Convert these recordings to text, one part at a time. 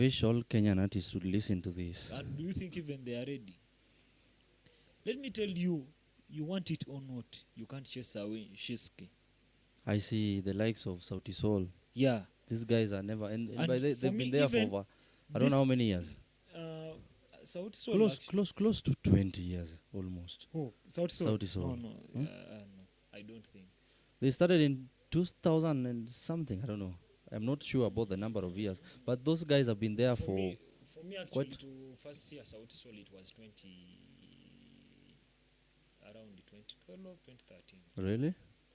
wish all Kenyan artists would listen to this. And do you think even they are ready? Let me tell you, you want it or not, you can't chase away Shiski. I see the likes of Sauti Sol. Yeah. These guys are never, and by they've been there for over, I don't know how many years. Sauti Sol Close to 20 years almost. Oh, Sauti Sol? Sauti Sol. No, no, I don't think. They started in 2000 and something, I don't know. I'm not sure about the number of years, but those guys have been there for me actually, to first year Sauti Sol, it was around 2012 or 2013. Really?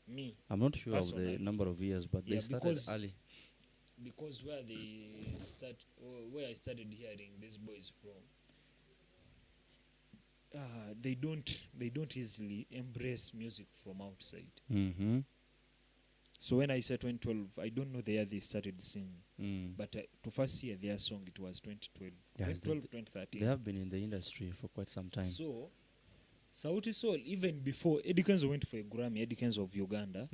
Me. I'm not sure personally. of the number of years, but they started early. Because where I started hearing these boys from, they don't easily embrace music from outside. Mm-hmm. So when I said 2012, I don't know the year they started singing. But to first hear their song, it was 2012. Yes, 2012, 2013. They have been in the industry for quite some time. So, Sauti Sol, even before Eddie Kenzo went for a Grammy, Eddie Kenzo of Uganda.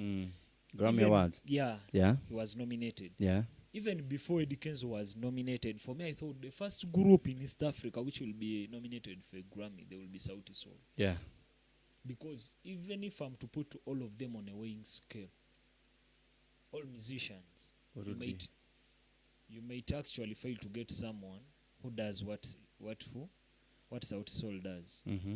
Grammy Awards. Yeah. Yeah. He was nominated. Yeah. Even before Eddie Kenzo was nominated, for me, I thought the first group in East Africa which will be nominated for a Grammy, they will be Sauti Sol. Yeah. Because even if I'm to put all of them on a weighing scale, all musicians, you might actually fail to get someone who does what Sauti Sol does. Mm-hmm.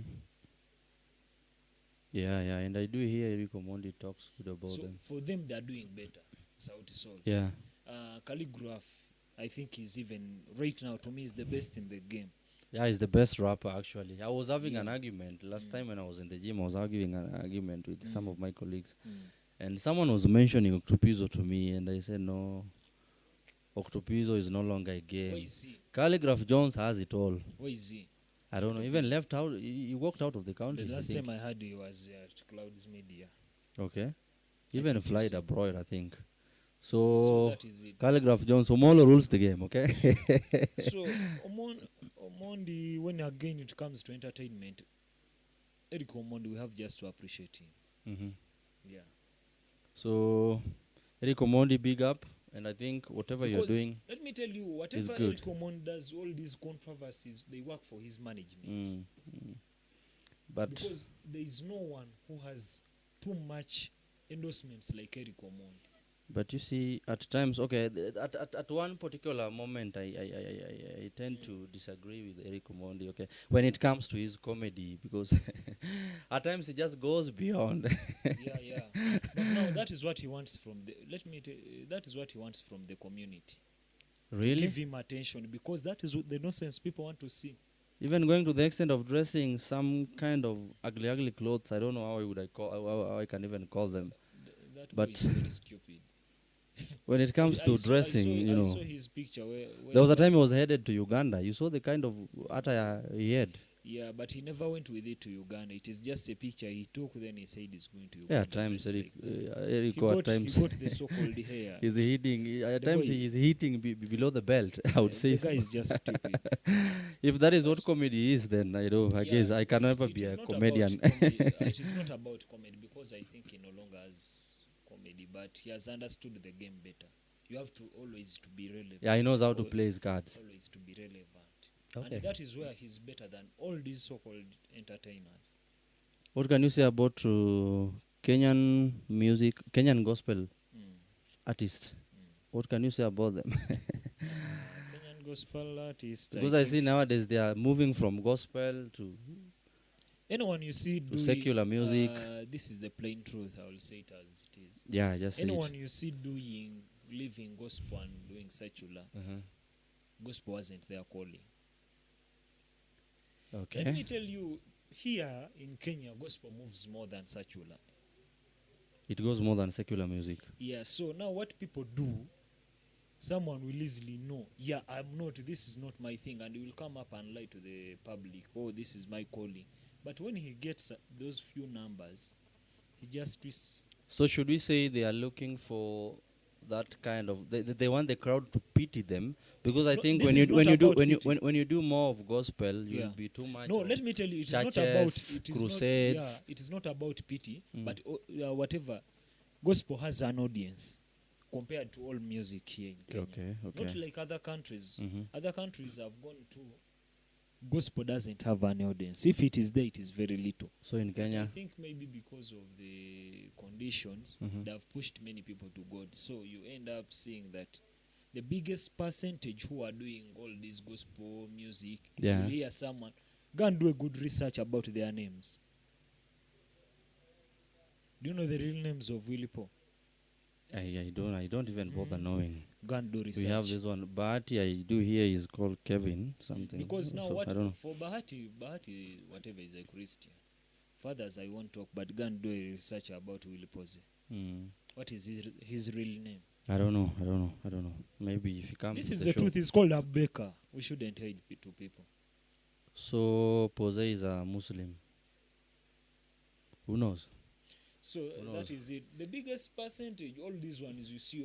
Yeah, and I do hear Rico Mondi talks good about them. So for them, they are doing better, Sauti Sol. Yeah. Calligraph, I think, is even right now to me is the best in the game. Yeah, he's the best rapper actually. I was having an argument last time when I was in the gym. I was having an argument with some of my colleagues, and someone was mentioning Octopizzo to me, and I said no. Octopizzo is no longer a game. Where is he? Calligraph Jones has it all. Where is he? I don't know. Even left out. He walked out of the country. The last time I heard he was at Clouds Media. Okay. Even flight abroad, I think. So that is it. Calligraph Jones, Omolo rules the game, okay? So Omondi, when again it comes to entertainment, Eric Omondi, we have just to appreciate him. Mm-hmm. Yeah. So Eric Omondi, big up. And I think whatever you're doing, let me tell you, whatever Eric Omondi does, all these controversies, they work for his management. But because there is no one who has too much endorsements like Eric Omondi. But you see, at times, okay, at one particular moment, I tend to disagree with Eric Omondi, okay, when it comes to his comedy, because at times he just goes beyond. Yeah. But no, that is what he wants from that is what he wants from the community. Really? Give him attention, because that is what the nonsense people want to see. Even going to the extent of dressing some kind of ugly clothes, I don't know how I can even call them. That but is very stupid. When it comes to dressing, I saw his picture where there was a time he was headed to Uganda. You saw the kind of attire he had. Yeah, but he never went with it to Uganda. It is just a picture he took, then he said he's going to Uganda. Yeah, at times, Eric he got the so-called hair. He's hitting, at times he's hitting below the belt, I would say. The guy is just stupid. If that is what comedy is, then I guess I can never be a comedian. It is not about comedy, because I think he no longer has comedy, but he has understood the game better. You have to always to be relevant. Yeah, he knows how to play his cards. Always to be relevant. Okay. And that is where he's better than all these so-called entertainers. What can you say about Kenyan music, Kenyan gospel artists? What can you say about them? Kenyan gospel artists. Because I see nowadays they are moving from gospel to anyone you see doing secular music. This is the plain truth. I will say it as it is. Yeah, just anyone you see living gospel and doing secular, gospel wasn't their calling. Okay. Let me tell you, here in Kenya, gospel moves more than secular. It goes more than secular music. Yeah, so now what people do, someone will easily know, this is not my thing, and he will come up and lie to the public, this is my calling. But when he gets those few numbers, he just twists. So should we say they are looking for that kind of they want the crowd to pity them, because I think when you do more of gospel, you'll be too much. No, let me tell you, it churches, is not about crusades. it is not about pity, but whatever, gospel has an audience. compared to all music here in Kenya. Okay, Not okay. like other countries. Mm-hmm. Other countries have gone to gospel doesn't have an audience. If it is there, it is very little. So in But I Kenya, think maybe because of the conditions, Mhm. they have pushed many people to God. So you end up seeing that the biggest percentage who are doing all this gospel music, Yeah. you hear someone, go and do a good research about their names. Do you know the real names of Willie Paul? I don't even bother Mhm. knowing. Go and do research. We have this one, Bahati I do here is called Kevin something. Because now So, what I don't know. for Bahati, whatever is a Christian. Fathers, I won't talk, but go and do a research about Willie Pose. Mm. What is his real name? I don't know. Maybe if you come This to is the the show. truth. It's called a baker. We shouldn't hide it to people. So Pose is a Muslim. Who knows? So knows? that is it. The biggest percentage, all these ones you see,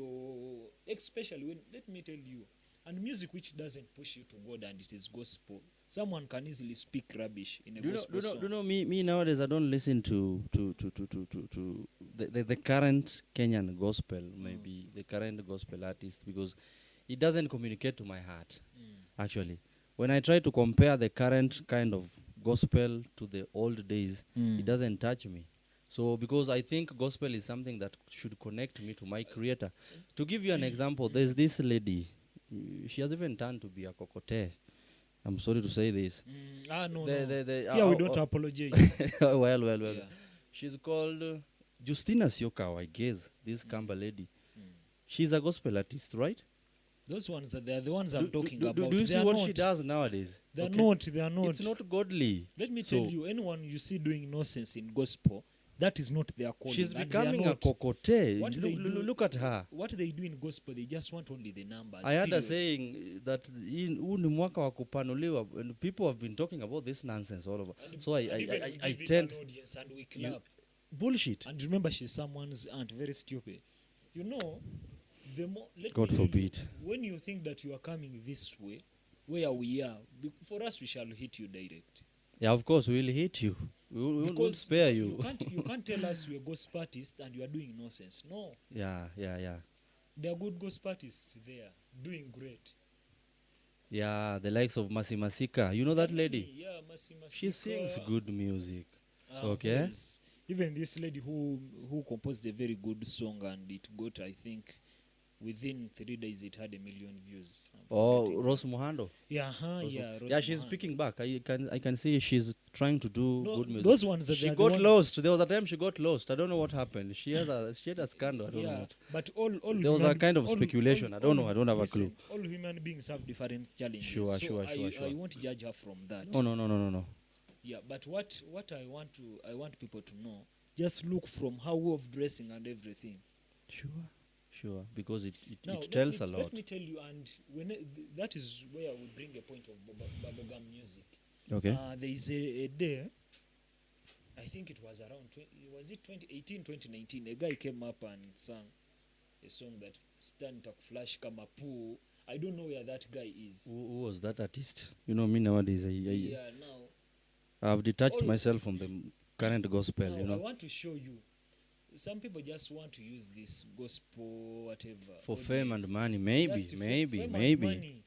especially when, let me tell you, and music which doesn't push you to God and it is gospel, someone can easily speak rubbish in a gospel song. Do you know me nowadays I don't listen to the current Kenyan gospel, maybe the current gospel artist, because it doesn't communicate to my heart. Actually, when I try to compare the current kind of gospel to the old days, it doesn't touch me. So because I think gospel is something that should connect me to my creator. To give you an example, there's this lady, she has even turned to be a cocotte. I'm sorry to say this. No. The, Yeah, we don't apologize. well. Yeah. She's called Justina Siokao, I guess, this Kamba lady. She's a gospel artist, right? Those ones, they are the ones I'm talking about. Do you They see are what not. she does nowadays? They are Okay? not. They are not. It's not godly. Let me So tell you, anyone you see doing nonsense in gospel, that is not their calling. she's and they are becoming a not. cocotte. What they do- Look at her. What they do in gospel, they just want only the numbers. I heard her period. saying that huu ni mwaka wa kupanuliwa, and people have been talking about this nonsense all over. So And even we I give it tend an audience and we clap. bullshit. And remember, she's someone's aunt, very stupid. You know, the more. God forbid. When you think that you are coming this way, where we are, for us, we shall hit you direct. Yeah, of course, we'll hit you. We won't spare you. You can't tell us you're a gospel artist and you are doing nonsense. No. Yeah. There are good gospel artists there, doing great. Yeah, the likes of Masi Masika. You know that lady? Yeah, Masi She Masika. sings good music. Who Okay. else? Even this lady who composed a very good song and it got, I think, within 3 days it had 1 million views. I'm Oh, forgetting. Rose Muhando. Yeah, Rose She's Muhando. picking back. I can see she's trying to do No, good music. those ones are She the got ones- lost. There was a time she got lost. I don't know what happened. She had a scandal. I don't know Yeah, what. but all There was a kind of speculation. I don't know. I don't have a clue. All human beings have different challenges. Sure. I won't judge her from that. No. Yeah, but what I want people to know, just look from her way of dressing and everything. Sure. Because it Now, tells a Let lot. me tell you, and that is where we bring a point of bubblegum music. Okay. There is a day, I think it was around 2018, 2019, a guy came up and sang a song that stand to flash kama poo. I don't know where that guy is. Who was that artist? You know me nowadays. Now I've detached All- myself from the current gospel. Now, You I know, want to show you. Some people just want to use this gospel, whatever. for fame and audience. money. Maybe. Just for fame and money.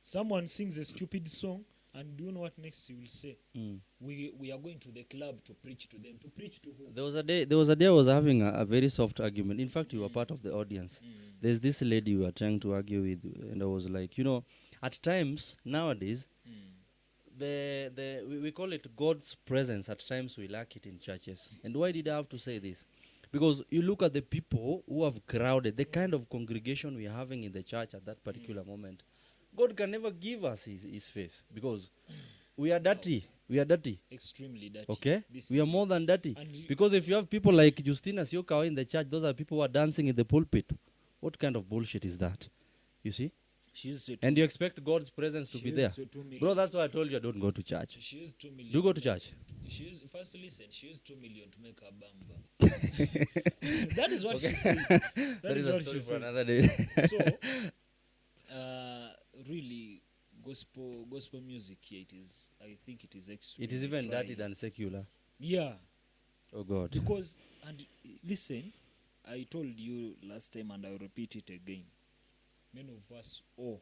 Someone sings a stupid song, and do you know what next he will say? Mm. We are going to the club to preach to them. To preach to who? There was a day I was having a very soft argument. In fact, you were part of the audience. There's this lady we were trying to argue with, and I was like, at times nowadays, we call it God's presence. At times we lack it in churches. And why did I have to say this? Because you look at the people who have crowded, the kind of congregation we are having in the church at that particular moment. God can never give us his face because we are dirty. We are dirty. Extremely dirty. Okay? This We are is- more than dirty. and you- Because if you have people like Justina Siokao in the church, those are people who are dancing in the pulpit. What kind of bullshit is that? You see? She used to. And you expect God's presence to she be used there. to 2 million. Bro, that's why I told you I don't go to church. She used 2 million. Do you go to church? She used, first listen. She used 2 million to make her bamba. That is what she said. That is a what story she for said. another day. So, really, gospel music here, it is. I think it is extremely It is even dirty trying. than secular. Yeah, Oh God. because and listen, I told you last time, and I'll repeat it again. Many of us owe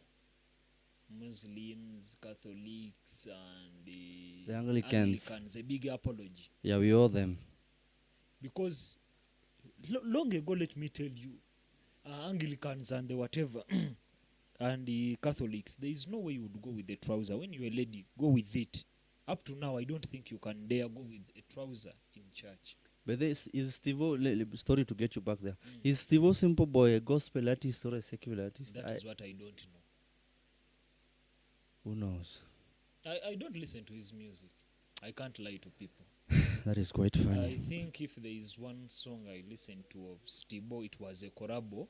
Muslims, Catholics, and The Anglicans. Anglicans a big apology. Yeah, we owe them. Because long ago, let me tell you, Anglicans and the whatever, and the Catholics, there is no way you would go with the trouser. When you're a lady, go with it. Up to now, I don't think you can dare go with a trouser in church. But this is Steve-O, story to get you back there. Is Steve-O Simple Boy a gospel artist or a secular artist? That is what I don't know. Who knows? I don't listen to his music. I can't lie to people. That is quite funny. I think if there is one song I listened to of Steve-O, it was a collabo.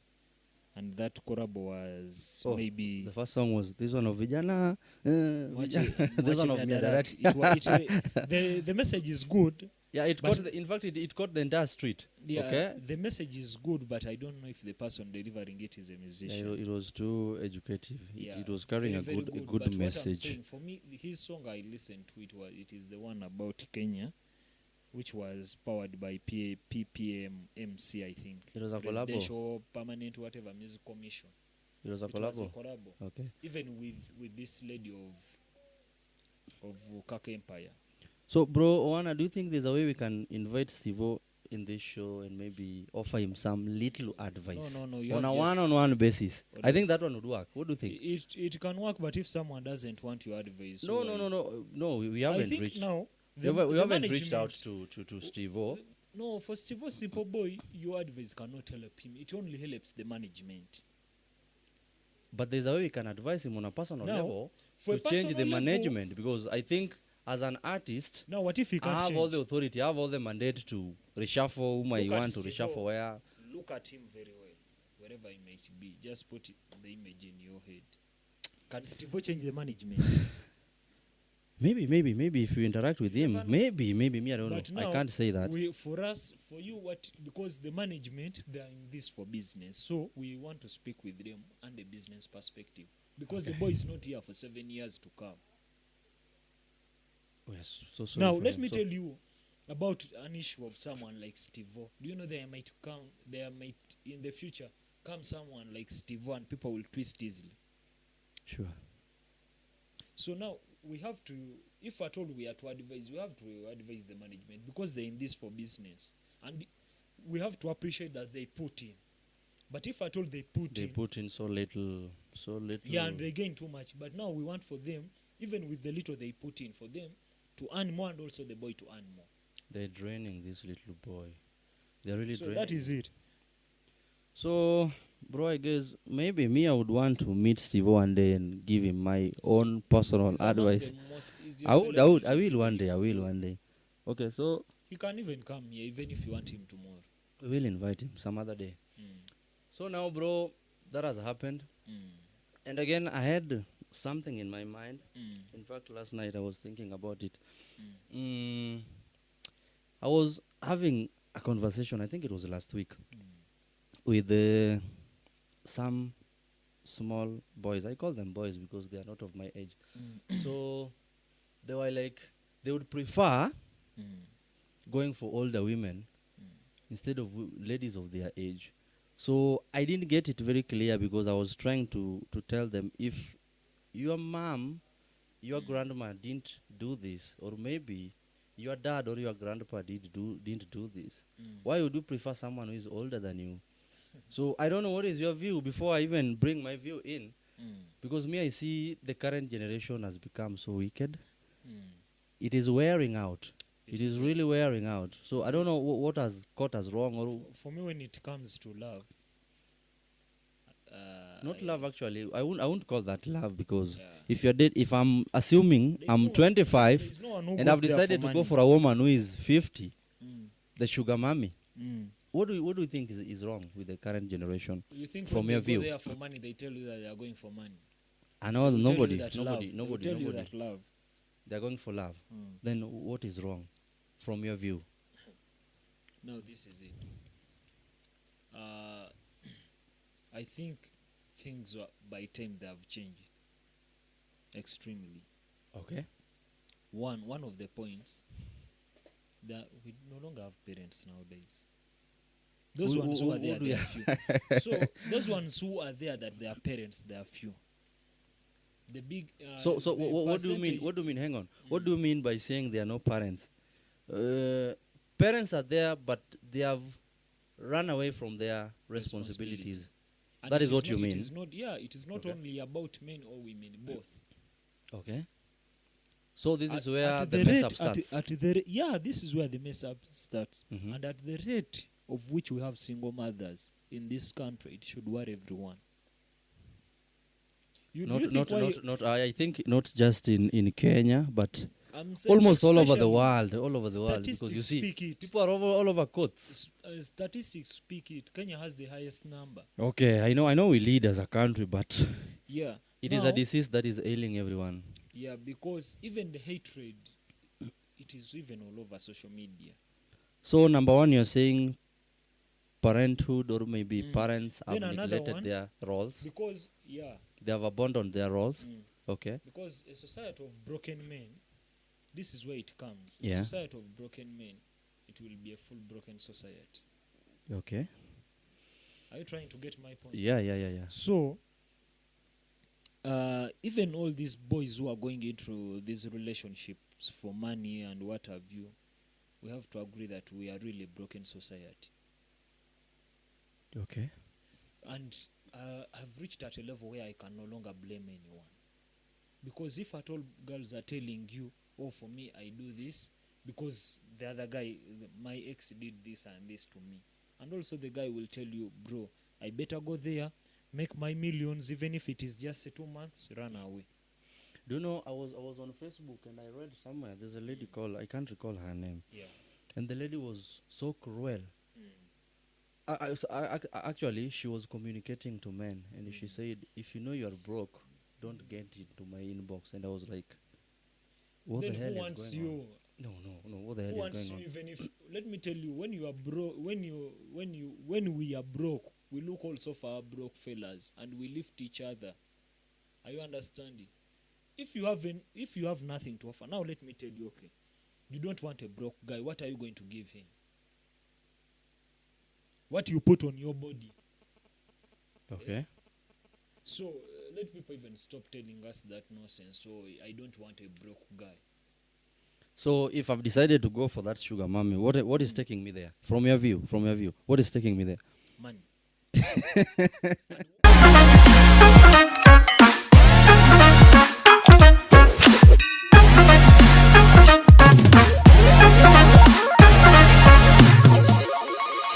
And that collabo was maybe... The first song was this one of Vijana. This one of Miadarati. The message is good. Yeah, it caught in fact, it caught the entire street. Yeah, okay? The message is good, but I don't know if the person delivering it is a musician. Yeah, it was too educative. Yeah, it was carrying very, a good but message. What I'm saying, for me, his song I listened to, it is the one about Kenya, which was powered by PPMC, I think. It was a collabo. Presidential Permanent whatever music commission. It was a collabo. Okay. Even with this lady of Kaka Empire. So, bro, Oana, do you think there's a way we can invite Steve-O in this show and maybe offer him some little advice? No. On a one-on-one basis. I think that one would work. What do you think? It can work, but if someone doesn't want your advice... No, we haven't reached... Now, we haven't reached out to Steve-O. No, for Steve-O Simple Boy, your advice cannot help him. It only helps the management. But there's a way we can advise him on a personal level to change the management, because I think as an artist, now what if he can't I have change? all the authority, I have all the mandate to reshuffle whom I want to reshuffle where. Look at him very well, wherever he might be. Just put the image in your head. Can Steve-O change the management? Maybe if you interact with him, maybe me, I don't know. I can't say that. For you, because the management, they are in this for business, so we want to speak with them and the business perspective, because the boy is not here for 7 years to come. Oh, yes, so now let me tell you about an issue of someone like Steve-O. Do you know there might in the future come someone like Steve-O and people will twist easily? Sure. So now we have to, if at all we are to advise, we have to advise the management, because they're in this for business, and we have to appreciate that they put in. But if at all they put in so little, yeah, and they gain too much. But now we want for them, even with the little they put in, for them to earn more, and also the boy to earn more. They're draining this little boy. They're really draining. So that is it. So, bro, I guess maybe me, I would want to meet Steve-O one day and give him my own personal advice. I will one day. Okay, so he can even come here, even if you want him tomorrow. We will invite him some other day. So now, bro, that has happened. And again, I had something in my mind. In fact, last night I was thinking about it. I was having a conversation, I think it was last week, with some small boys. I call them boys because they are not of my age. So they were like, they would prefer going for older women instead of ladies of their age. So I didn't get it very clear, because I was trying to tell them, if your mom, your grandma didn't do this, or maybe your dad or your grandpa didn't do this, why would you prefer someone who is older than you? So I don't know, what is your view before I even bring my view in? Because me, I see the current generation has become so wicked. It is wearing out. It is really wearing out. So I don't know what has caught us wrong. Or for me, when it comes to love, not love actually. I won't call that love, because if I'm assuming I'm 25 and I've decided to go for a woman who is 50, the sugar mommy. What do you think is wrong with the current generation? You think from when your they view? go there for money, they tell you that they are going for money. I know nobody. Love. They're going for love. Then what is wrong from your view? No, this is it. I think things by time they have changed extremely. Okay. One of the points that we no longer have parents nowadays. Those ones who are there, Who do they you are few. So those ones who are there that their parents, they are few. The big. So the what do you mean? percentage- What do you mean? Hang on. What do you mean by saying there are no parents? Parents are there, but they have run away from their responsibilities. And That it is what you not- mean? It is not. Yeah, it is not Okay. only about men or women, both. Okay. So this is At- where at the mess rate- up starts. At the yeah, this is where the mess up starts. Mhm. And at the rate of which we have single mothers in this country, it should worry everyone. You think why I think not just in Kenya, but I'm saying almost all over the especially world, because you statistics see speak it. people are all over courts. Statistics speak it. Kenya has the highest number. Okay, I know we lead as a country, but Yeah. it is Now- a disease that is ailing everyone. Yeah, because even the hatred, it is even all over social media. So number one, you're saying parenthood or maybe Mm. parents have Then another neglected one, their roles. Because yeah, They have abandoned their roles. mm, Okay. because a society of broken men, this is where it comes. Yeah. A society of broken men, it will be a full broken society. Okay. Are you trying to get my point? Yeah. So, even all these boys who are going into these relationships for money and what have you, we have to agree that we are really a broken society. Okay. And I've reached at a level where I can no longer blame anyone. Because if at all girls are telling you, oh, for me, I do this, because the other guy, my ex did this and this to me. And also the guy will tell you, bro, I better go there, make my millions, even if it is just 2 months, run away. Do you know, I was on Facebook and I read somewhere, there's a lady called, I can't recall her name. Yeah. And the lady was so cruel. Mm. Actually, she was communicating to men, and she said, "If you know you are broke, don't get into my inbox." And I was like, "What Then the hell who is wants going you? on?" No. What the hell Who is wants going you? on? Even if, let me tell you, when you are broke, when we are broke, we look also for our broke fellas, and we lift each other. Are you understanding? If you have nothing to offer, now let me tell you, okay, you don't want a broke guy. What are you going to give him? What you put on your body. Okay. So let people even stop telling us that nonsense. So I don't want a broke guy. So if I've decided to go for that sugar mommy, what is taking me there? From your view, what is taking me there? Money. And